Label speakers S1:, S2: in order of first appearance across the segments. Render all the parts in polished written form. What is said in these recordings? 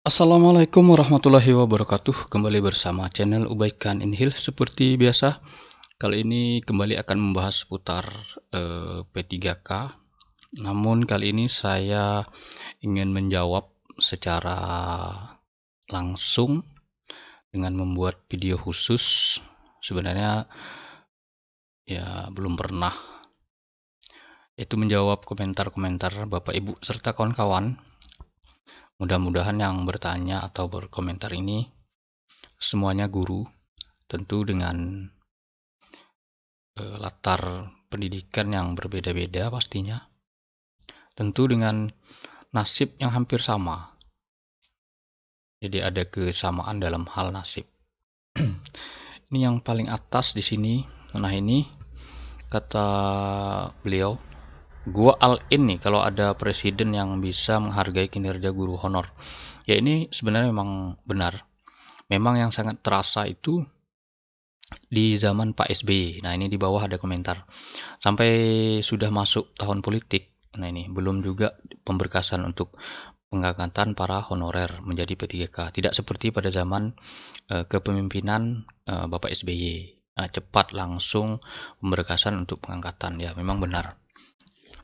S1: Assalamualaikum warahmatullahi wabarakatuh. Kembali bersama channel Ubaikan Inhil seperti biasa. Kali ini kembali akan membahas seputar P3K. Namun kali ini saya ingin menjawab secara langsung dengan membuat video khusus. Sebenarnya ya belum pernah. Itu menjawab komentar-komentar Bapak Ibu serta kawan-kawan. Mudah-mudahan yang bertanya atau berkomentar ini semuanya guru, tentu dengan latar pendidikan yang berbeda-beda pastinya, tentu dengan nasib yang hampir sama. Jadi ada kesamaan dalam hal nasib. Ini yang paling atas di sini. Nah ini kata beliau, gua all in nih kalau ada presiden yang bisa menghargai kinerja guru honor. Ya ini sebenarnya memang benar. Memang yang sangat terasa itu di zaman Pak SBY. Nah ini di bawah ada komentar. Sampai sudah masuk tahun politik. Nah ini belum juga pemberkasan untuk pengangkatan para honorer menjadi P3K. Tidak seperti pada zaman kepemimpinan Bapak SBY. Nah, cepat langsung pemberkasan untuk pengangkatan. Ya memang benar.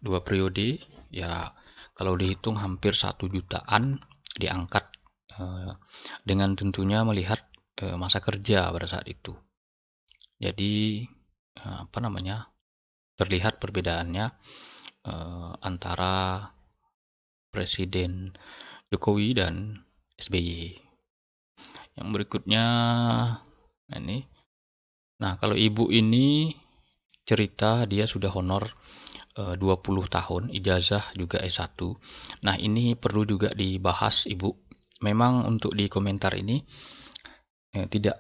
S1: 2 periode ya kalau dihitung hampir 1 jutaan diangkat dengan tentunya melihat masa kerja pada saat itu. Jadi terlihat perbedaannya antara Presiden Jokowi dan SBY. Yang berikutnya ini. Nah, kalau ibu ini cerita dia sudah honor 20 tahun, ijazah juga S1. Nah, ini perlu juga dibahas Ibu. Memang untuk di komentar ini tidak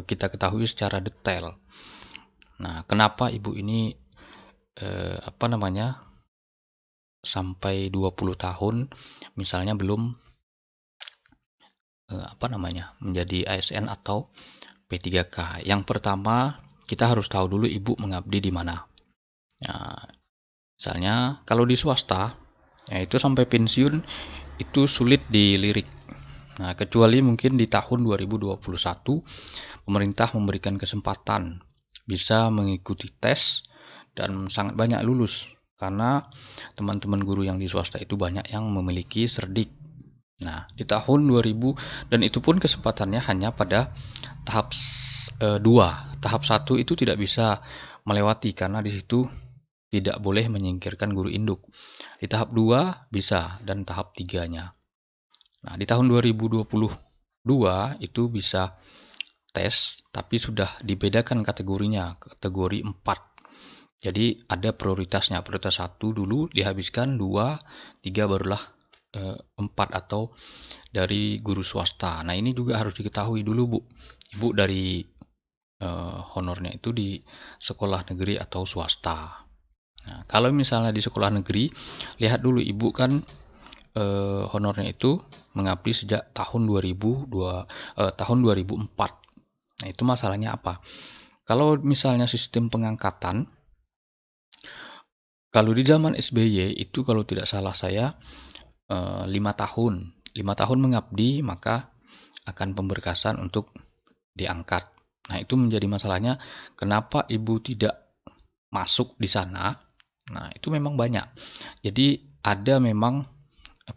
S1: kita ketahui secara detail. Nah, kenapa Ibu ini sampai 20 tahun misalnya belum menjadi ASN atau P3K. Yang pertama, kita harus tahu dulu ibu mengabdi di mana. Nah, misalnya kalau di swasta, ya itu sampai pensiun itu sulit dilirik. Nah, kecuali mungkin di tahun 2021 pemerintah memberikan kesempatan bisa mengikuti tes dan sangat banyak lulus karena teman-teman guru yang di swasta itu banyak yang memiliki cerdik. Nah, di tahun 2000 dan itu pun kesempatannya hanya pada tahap 2. Tahap 1 itu tidak bisa melewati karena di situ tidak boleh menyingkirkan guru induk. Di tahap 2 bisa dan tahap 3-nya. Nah, di tahun 2022 itu bisa tes tapi sudah dibedakan kategorinya, kategori 4. Jadi ada prioritasnya. Prioritas 1 dulu dihabiskan, 2, 3 barulah 4 atau dari guru swasta. Nah, ini juga harus diketahui dulu, Bu. Ibu dari honornya itu di sekolah negeri atau swasta. Nah, kalau misalnya di sekolah negeri, lihat dulu Ibu kan honornya itu mengabdi sejak tahun 2004. Nah, itu masalahnya apa? Kalau misalnya sistem pengangkatan, kalau di zaman SBY itu kalau tidak salah saya 5 tahun. 5 tahun mengabdi maka akan pemberkasan untuk diangkat. Nah, itu menjadi masalahnya kenapa ibu tidak masuk di sana. Nah, itu memang banyak. Jadi ada memang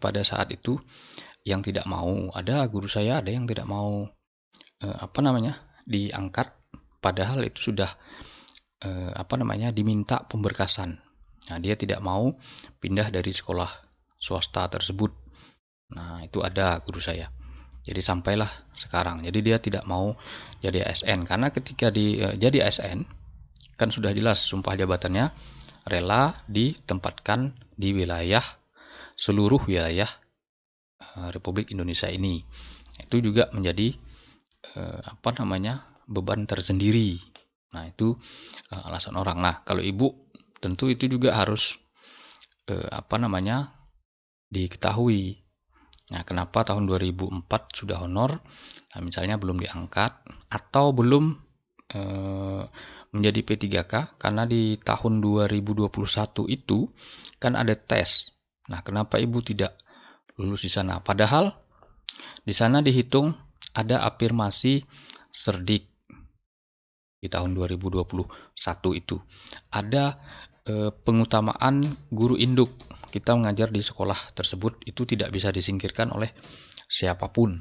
S1: pada saat itu yang tidak mau. Ada guru saya ada yang tidak mau diangkat padahal itu sudah diminta pemberkasan. Nah, dia tidak mau pindah dari sekolah swasta tersebut. Nah, itu ada guru saya. Jadi sampailah sekarang. Jadi dia tidak mau jadi ASN karena ketika jadi ASN kan sudah jelas sumpah jabatannya rela ditempatkan di seluruh wilayah Republik Indonesia ini. Itu juga menjadi beban tersendiri. Nah, itu alasan orang. Nah, kalau ibu tentu itu juga harus diketahui. Nah, kenapa tahun 2004 sudah honor? Nah, misalnya belum diangkat atau belum menjadi P3K karena di tahun 2021 itu kan ada tes. Nah, kenapa Ibu tidak lulus di sana. Padahal di sana dihitung ada afirmasi cerdik di tahun 2021 itu. Ada pengutamaan guru induk. Kita mengajar di sekolah tersebut itu tidak bisa disingkirkan oleh siapapun.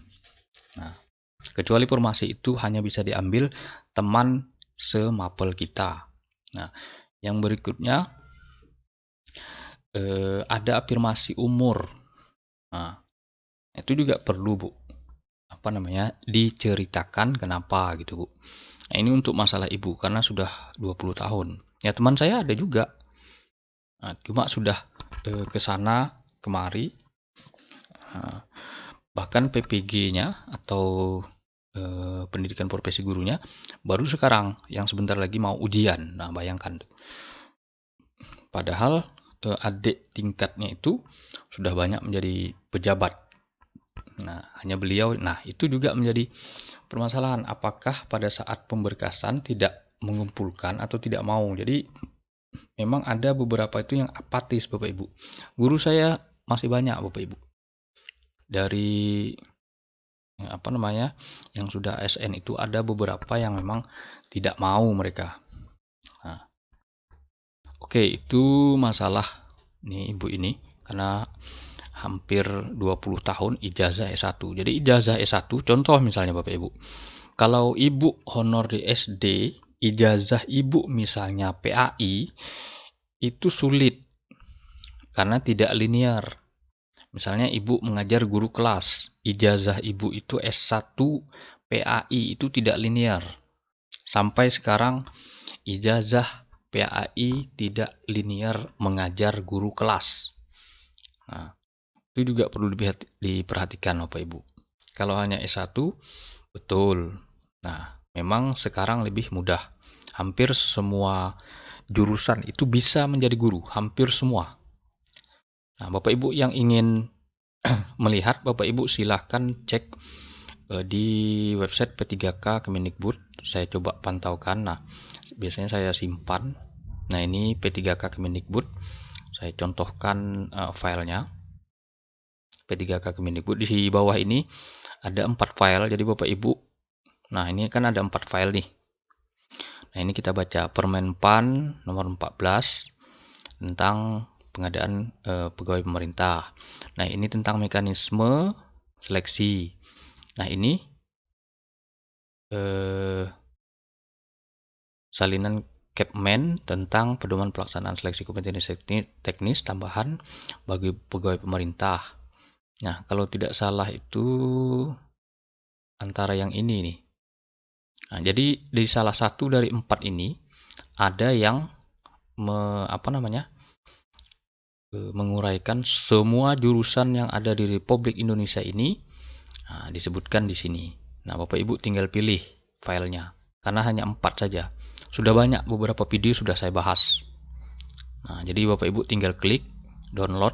S1: Nah, kecuali formasi itu hanya bisa diambil teman semapel kita. Nah, yang berikutnya ada afirmasi umur. Nah, itu juga perlu, Bu. Diceritakan kenapa gitu, Bu. Nah, ini untuk masalah ibu karena sudah 20 tahun. Ya, teman saya ada juga. Nah, cuma sudah ke sana kemari. Nah, bahkan PPG-nya atau pendidikan profesi gurunya baru sekarang yang sebentar lagi mau ujian. Nah, bayangkan tuh. Padahal adik tingkatnya itu sudah banyak menjadi pejabat. Nah, hanya beliau. Nah, itu juga menjadi permasalahan. Apakah pada saat pemberkasan tidak mengumpulkan atau tidak mau? Jadi memang ada beberapa itu yang apatis, Bapak Ibu. Guru saya masih banyak, Bapak Ibu. Dari yang sudah ASN itu ada beberapa yang memang tidak mau mereka. Nah, oke, itu masalah nih Ibu ini karena hampir 20 tahun ijazah S1. Jadi ijazah S1 contoh misalnya Bapak Ibu. Kalau Ibu honor di SD, ijazah Ibu misalnya PAI itu sulit karena tidak linear. Misalnya Ibu mengajar guru kelas, ijazah Ibu itu S1 PAI itu tidak linear. Sampai sekarang ijazah PAI tidak linear mengajar guru kelas. Nah, itu juga perlu diperhatikan Bapak Ibu. Kalau hanya S1, betul. Nah, memang sekarang lebih mudah. Hampir semua jurusan itu bisa menjadi guru, hampir semua. Nah, Bapak Ibu yang ingin melihat, Bapak Ibu silahkan cek di website P3K Kemendikbud. Saya coba pantaukan. Nah, biasanya saya simpan. Nah, ini P3K Kemendikbud. Saya contohkan filenya. P3K Kemendikbud. Di bawah ini ada 4 file. Jadi Bapak Ibu, nah ini kan ada 4 file nih. Nah, ini kita baca Permenpan nomor 14 tentang pengadaan pegawai pemerintah. Nah, ini tentang mekanisme seleksi. Nah, ini salinan Kepmen tentang pedoman pelaksanaan seleksi kompetensi teknis tambahan bagi pegawai pemerintah. Nah, kalau tidak salah itu antara yang ini nih. Nah, jadi di salah satu dari 4 ini ada yang menguraikan semua jurusan yang ada di Republik Indonesia ini. Nah, disebutkan di sini. Nah, Bapak Ibu tinggal pilih filenya karena hanya 4 saja. Sudah banyak, beberapa video sudah saya bahas. Nah, jadi Bapak Ibu tinggal klik download.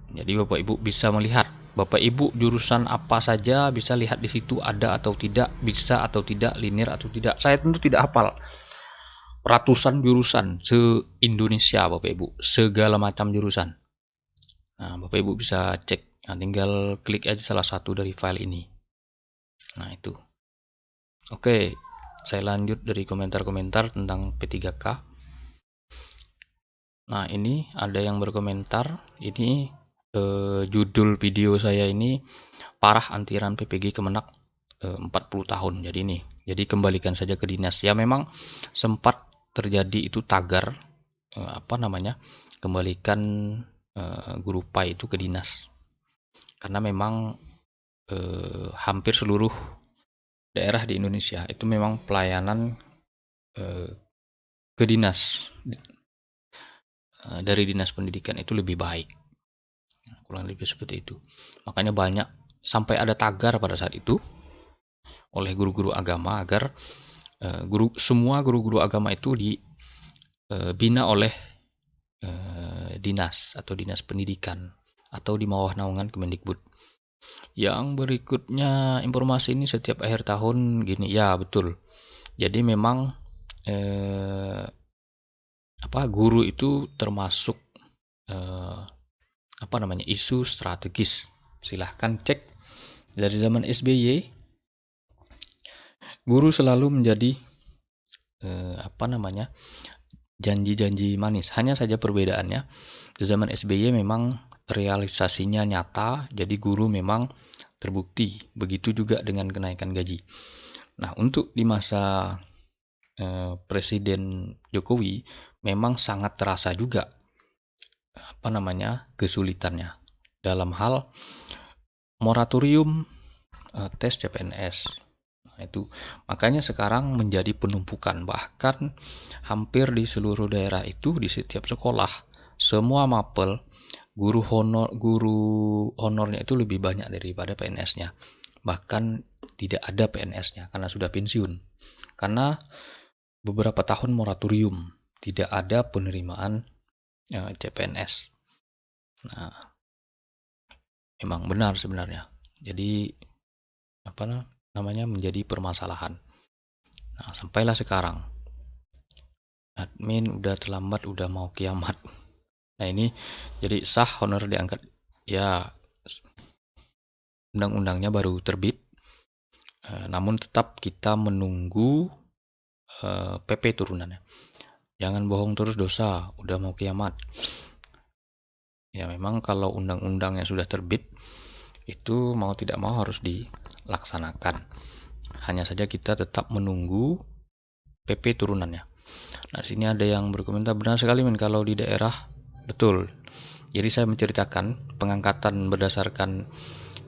S1: Jadi Bapak Ibu bisa melihat Bapak Ibu jurusan apa saja, bisa lihat di situ ada atau tidak, bisa atau tidak, linear atau tidak. Saya tentu tidak hafal ratusan jurusan se-Indonesia Bapak Ibu, segala macam jurusan. Nah, Bapak Ibu bisa cek. Nah, tinggal klik aja salah satu dari file ini. Nah, itu. Oke, saya lanjut dari komentar-komentar tentang P3K. Nah, ini ada yang berkomentar. Ini judul video saya ini parah antiran PPG Kemenak 40 tahun. Jadi ini. Jadi kembalikan saja ke dinas. Ya memang sempat terjadi itu tagar kembalikan guru PAI itu ke dinas. Karena memang hampir seluruh daerah di Indonesia itu memang pelayanan ke dinas dari dinas pendidikan itu lebih baik, kurang lebih seperti itu. Makanya banyak sampai ada tagar pada saat itu oleh guru-guru agama agar semua guru-guru agama itu dibina oleh dinas atau dinas pendidikan atau di bawah naungan Kemendikbud. Yang berikutnya informasi ini setiap akhir tahun gini, ya betul. Jadi memang guru itu termasuk isu strategis. Silahkan cek dari zaman SBY, guru selalu menjadi janji-janji manis. Hanya saja perbedaannya di zaman SBY memang realisasinya nyata, jadi guru memang terbukti. Begitu juga dengan kenaikan gaji. Nah, untuk di masa Presiden Jokowi memang sangat terasa juga kesulitannya dalam hal moratorium tes CPNS. Nah, itu makanya sekarang menjadi penumpukan, bahkan hampir di seluruh daerah itu, di setiap sekolah semua mapel guru honornya itu lebih banyak daripada PNS-nya. Bahkan tidak ada PNS-nya karena sudah pensiun. Karena beberapa tahun moratorium, tidak ada penerimaan CPNS. Nah, memang benar sebenarnya. Jadi menjadi permasalahan. Nah, sampailah sekarang. Admin udah terlambat, udah mau kiamat. Nah, ini jadi sah honor diangkat. Ya, undang-undangnya baru terbit. Namun tetap kita menunggu PP turunannya. Jangan bohong terus dosa, udah mau kiamat. Ya memang kalau undang-undang yang sudah terbit itu mau tidak mau harus dilaksanakan. Hanya saja kita tetap menunggu PP turunannya. Nah, sini ada yang berkomentar, benar sekali men kalau di daerah. Betul. Jadi saya menceritakan pengangkatan berdasarkan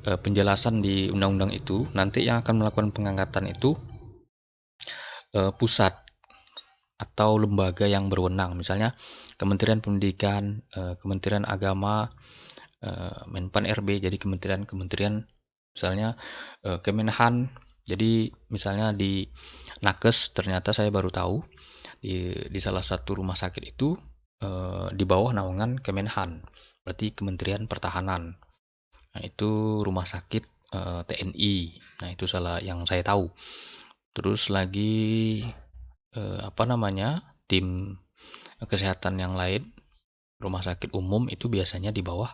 S1: penjelasan di undang-undang itu. Nanti yang akan melakukan pengangkatan itu pusat atau lembaga yang berwenang, misalnya Kementerian Pendidikan, Kementerian Agama, Menpan RB, jadi kementerian misalnya Kemenhan. Jadi misalnya di Nakes, ternyata saya baru tahu di salah satu rumah sakit itu di bawah naungan Kemenhan, berarti Kementerian Pertahanan. Nah, itu rumah sakit TNI. Nah, itu salah yang saya tahu. Terus lagi tim kesehatan yang lain, rumah sakit umum itu biasanya di bawah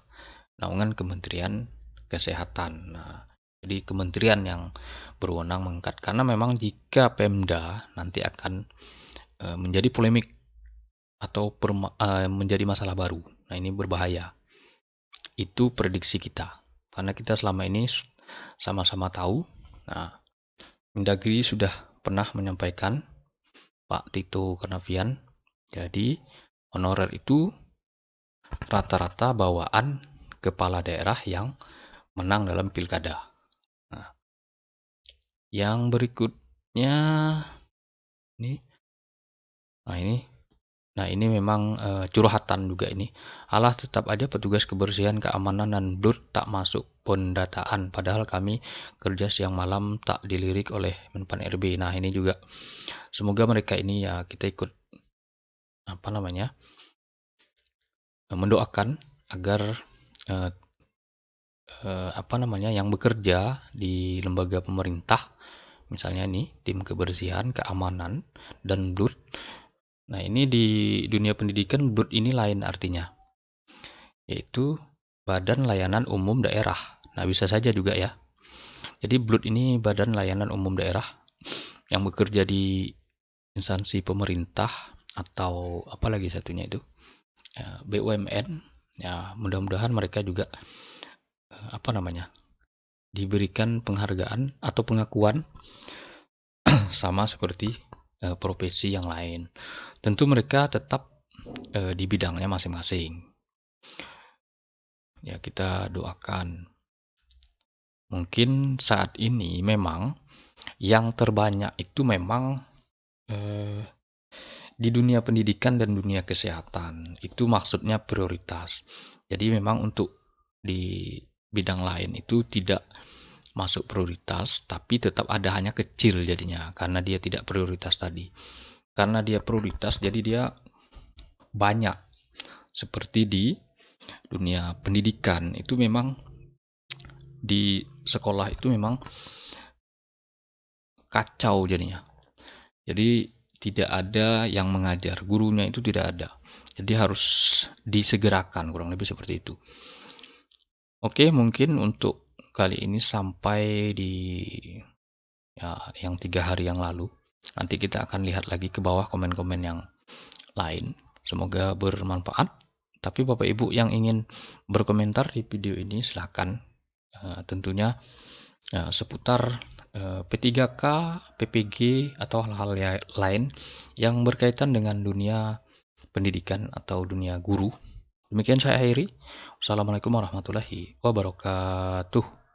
S1: naungan Kementerian Kesehatan. Nah, jadi kementerian yang berwenang mengangkat, karena memang jika Pemda nanti akan menjadi polemik atau menjadi masalah baru. Nah, ini berbahaya. Itu prediksi kita, karena kita selama ini sama-sama tahu. Nah, Mendagri sudah pernah menyampaikan, Pak Tito Karnavian, jadi honorer itu rata-rata bawaan kepala daerah yang menang dalam pilkada. Nah, yang berikutnya ini, ini memang curhatan juga ini. Alah, tetap aja petugas kebersihan, keamanan dan BLUT tak masuk pendataan, padahal kami kerja siang malam tak dilirik oleh Menpan RB. Nah, ini juga semoga mereka ini ya kita ikut mendoakan agar yang bekerja di lembaga pemerintah, misalnya nih tim kebersihan, keamanan dan BLUT. Nah, ini di dunia pendidikan BLUT ini lain artinya, yaitu Badan Layanan Umum Daerah. Nah, bisa saja juga ya. Jadi BLUT ini Badan Layanan Umum Daerah yang bekerja di instansi pemerintah atau apalagi satunya itu BUMN. Ya, mudah-mudahan mereka juga diberikan penghargaan atau pengakuan sama seperti profesi yang lain. Tentu mereka tetap di bidangnya masing-masing. Ya, kita doakan. Mungkin saat ini memang yang terbanyak itu memang di dunia pendidikan dan dunia kesehatan. Itu maksudnya prioritas. Jadi memang untuk di bidang lain itu tidak masuk prioritas, tapi tetap ada, hanya kecil jadinya karena dia tidak prioritas tadi. Karena dia prioritas, jadi dia banyak. Seperti di dunia pendidikan itu memang di sekolah itu memang kacau jadinya. Jadi tidak ada yang mengajar, gurunya itu tidak ada. Jadi harus disegerakan, kurang lebih seperti itu. Oke, mungkin untuk kali ini sampai di yang 3 hari yang lalu. Nanti kita akan lihat lagi ke bawah komen-komen yang lain. Semoga bermanfaat. Tapi Bapak Ibu yang ingin berkomentar di video ini silahkan. Tentunya seputar P3K, PPG, atau hal-hal lain yang berkaitan dengan dunia pendidikan atau dunia guru. Demikian saya akhiri. Wassalamualaikum warahmatullahi wabarakatuh.